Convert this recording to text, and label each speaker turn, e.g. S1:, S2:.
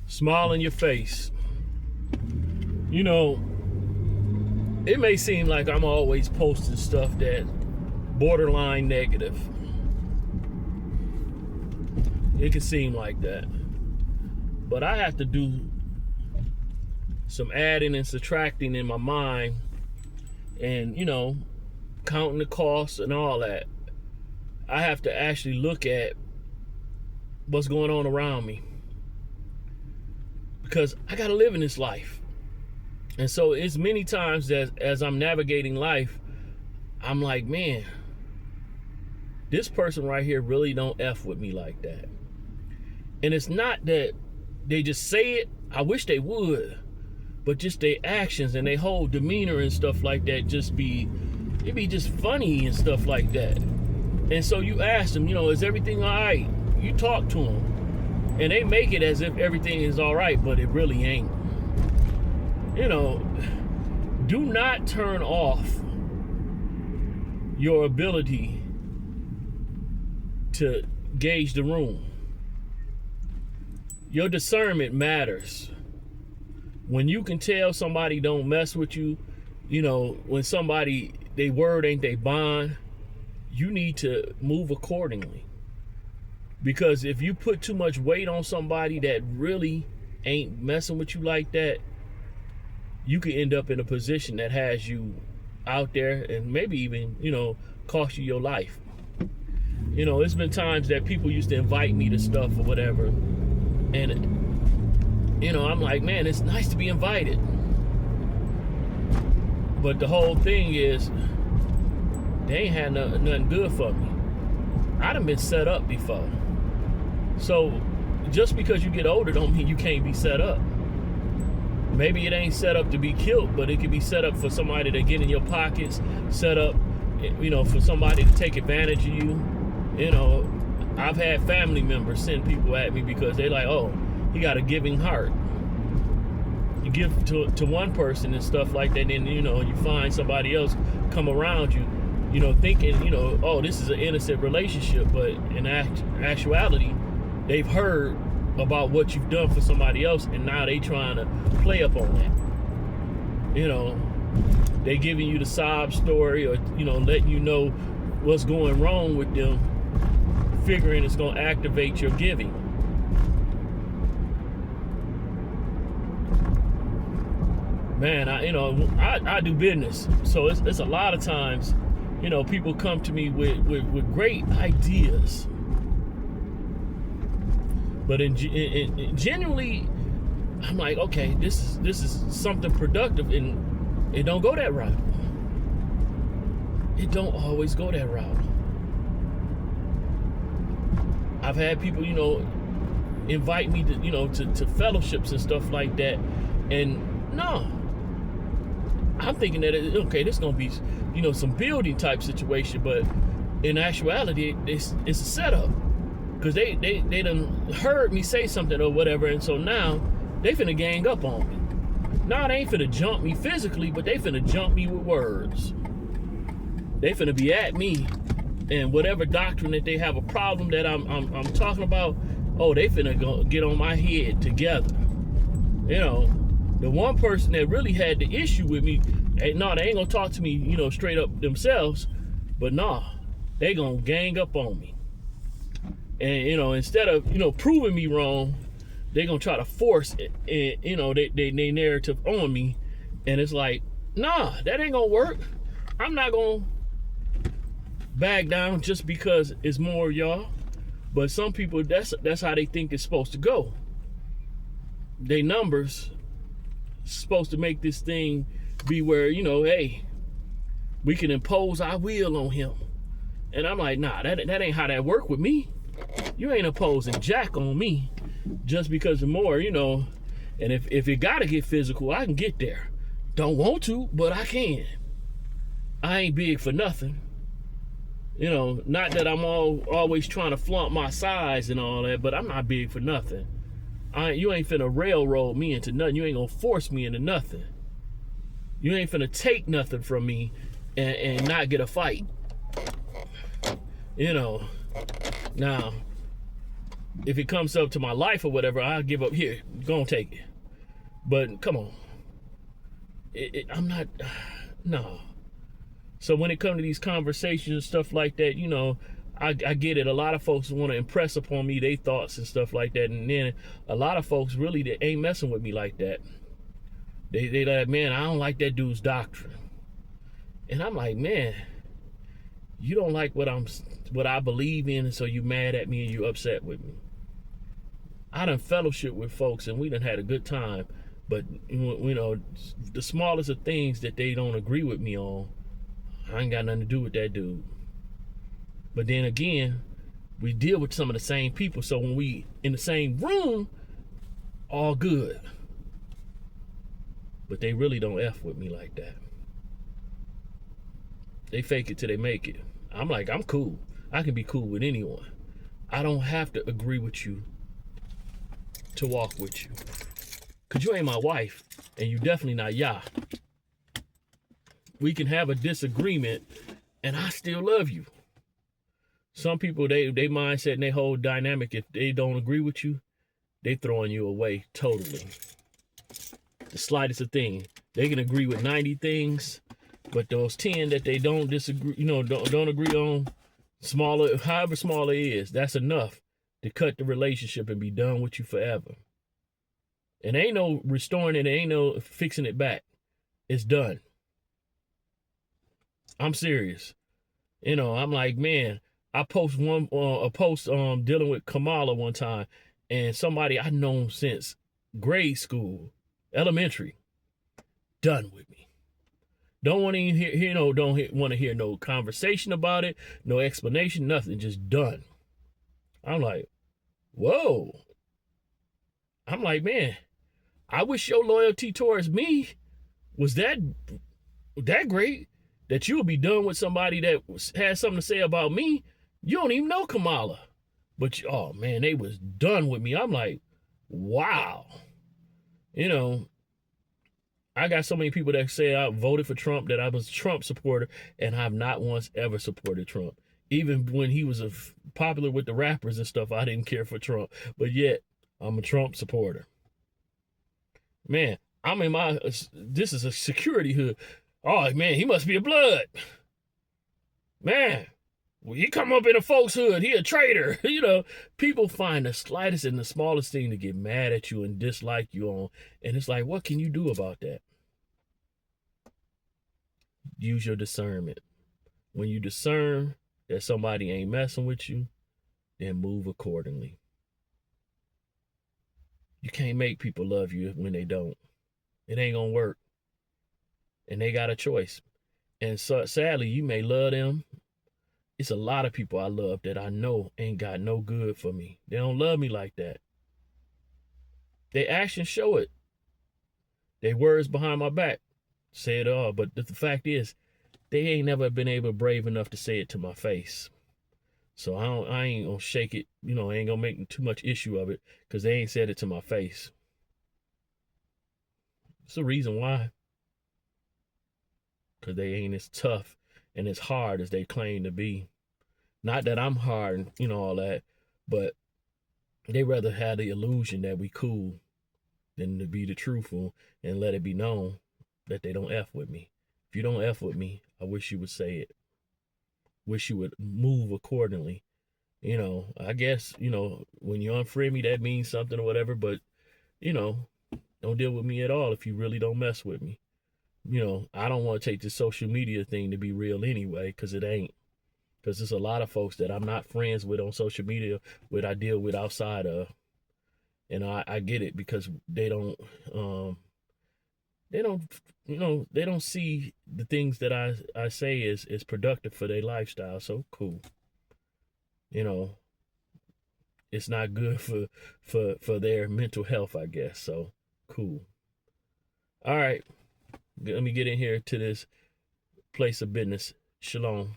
S1: Smile in your face. You know, it may seem like I'm always posting stuff that borderline negative. It can seem like that. But I have to do some adding and subtracting in my mind and, counting the costs and all that. I have to actually look at what's going on around me because I got to live in this life. And so it's many times that as I'm navigating life, I'm like, man, this person right here really don't F with me like that. And it's not that they just say it. I wish they would. But just their actions and their whole demeanor and stuff like that it'd be just funny and stuff like that. And so you ask them, is everything all right? You talk to them. And they make it as if everything is all right, but it really ain't. Do not turn off your ability to gauge the room. Your discernment matters. When you can tell somebody don't mess with you, when somebody, they word ain't they bond, you need to move accordingly. Because if you put too much weight on somebody that really ain't messing with you like that, you could end up in a position that has you out there and maybe even, cost you your life. It's been times that people used to invite me to stuff or whatever. And, I'm like, man, it's nice to be invited. But the whole thing is, they ain't had nothing good for me. I done been set up before. So just because you get older don't mean you can't be set up. Maybe it ain't set up to be killed, but it could be set up for somebody to get in your pockets, set up, for somebody to take advantage of you. I've had family members send people at me because they like, oh, he got a giving heart. You give to one person and stuff like that, then, you find somebody else come around you, thinking, oh, this is an innocent relationship, but in actuality, they've heard about what you've done for somebody else, and now they trying to play up on that. They giving you the sob story, or letting you know what's going wrong with them, figuring it's going to activate your giving. Man, I do business, so it's a lot of times, people come to me with great ideas. But in genuinely, I'm like, okay, this is something productive, and it don't go that route. It don't always go that route. I've had people, invite me to, to fellowships and stuff like that, and no, I'm thinking that this is gonna be, some building type situation, but in actuality, it's a setup. Because they done heard me say something or whatever, and so now they finna gang up on me. Now they ain't finna jump me physically, but they finna jump me with words. They finna be at me, and whatever doctrine that they have a problem that I'm talking about, oh, they finna go get on my head together. The one person that really had the issue with me, they ain't gonna talk to me, straight up themselves, but they gonna gang up on me. And, instead of, proving me wrong, they're going to try to force it, they narrative on me. And it's like, that ain't going to work. I'm not going to back down just because it's more y'all. But some people, that's how they think it's supposed to go. They numbers supposed to make this thing be where, hey, we can impose our will on him. And I'm like, that ain't how that work with me. You ain't imposing jack on me just because of more, and if it gotta get physical, I can get there. Don't want to, but I can. I ain't big for nothing. Not that I'm always trying to flaunt my size and all that, but I'm not big for nothing. You ain't finna railroad me into nothing. You ain't gonna force me into nothing. You ain't finna take nothing from me and not get a fight. Now, if it comes up to my life or whatever, I'll give up. Here, go and take it. But come on, I'm not. No. So when it comes to these conversations and stuff like that, I get it. A lot of folks want to impress upon me their thoughts and stuff like that, and then a lot of folks really they ain't messing with me like that. They like, man, I don't like that dude's doctrine, and I'm like, man, you don't like what I believe in, and so you mad at me and you upset with me. I done fellowship with folks and we done had a good time, but the smallest of things that they don't agree with me on, I ain't got nothing to do with that dude. But then again, we deal with some of the same people, so when we in the same room, all good. But they really don't F with me like that. They fake it till they make it. I'm like, I'm cool. I can be cool with anyone. I don't have to agree with you to walk with you. Because you ain't my wife, and you definitely not Yah. We can have a disagreement, and I still love you. Some people, they mindset and they whole dynamic, if they don't agree with you, they throwing you away totally. The slightest of thing. They can agree with 90 things, but those 10 that they don't disagree, don't agree on, smaller, however small it is, that's enough to cut the relationship and be done with you forever. And ain't no restoring it, ain't no fixing it back. It's done. I'm serious. I'm like, man, I post a post dealing with Kamala one time, and somebody I known since grade school, elementary, done with me. Don't want to hear don't want to hear no conversation about it, no explanation, nothing, just done. I'm like, whoa. I'm like, man, I wish your loyalty towards me was that great, that you would be done with somebody that has something to say about me. You don't even know Kamala. But, oh, man, they was done with me. I'm like, wow. I got so many people that say I voted for Trump, that I was a Trump supporter, and I've not once ever supported Trump. Even when he was popular with the rappers and stuff, I didn't care for Trump. But yet, I'm a Trump supporter. Man, I'm in this is a security hood. Oh, man, he must be a blood. Man, when he come up in a folks hood, he a traitor. People find the slightest and the smallest thing to get mad at you and dislike you on. And it's like, what can you do about that? Use your discernment. When you discern that somebody ain't messing with you, then move accordingly. You can't make people love you when they don't. It ain't gonna work. And they got a choice. And so sadly, you may love them. It's a lot of people I love that I know ain't got no good for me. They don't love me like that. Their actions show it. Their words behind my back say it all. But the fact is, they ain't never been brave enough to say it to my face. So I ain't gonna shake it. I ain't gonna make too much issue of it because they ain't said it to my face. It's the reason why. Because they ain't as tough and as hard as they claim to be. Not that I'm hard and all that, but they rather have the illusion that we cool than to be the truthful and let it be known that they don't F with me. If you don't F with me, I wish you would say it. Wish you would move accordingly. I guess, when you unfriend me, that means something or whatever, but, don't deal with me at all if you really don't mess with me. I don't want to take this social media thing to be real anyway, because it ain't. Because there's a lot of folks that I'm not friends with on social media, what I deal with outside of. And I get it, because they don't see the things that I say is productive for their lifestyle. So cool. It's not good for their mental health, I guess. So cool. All right. Let me get in here to this place of business. Shalom.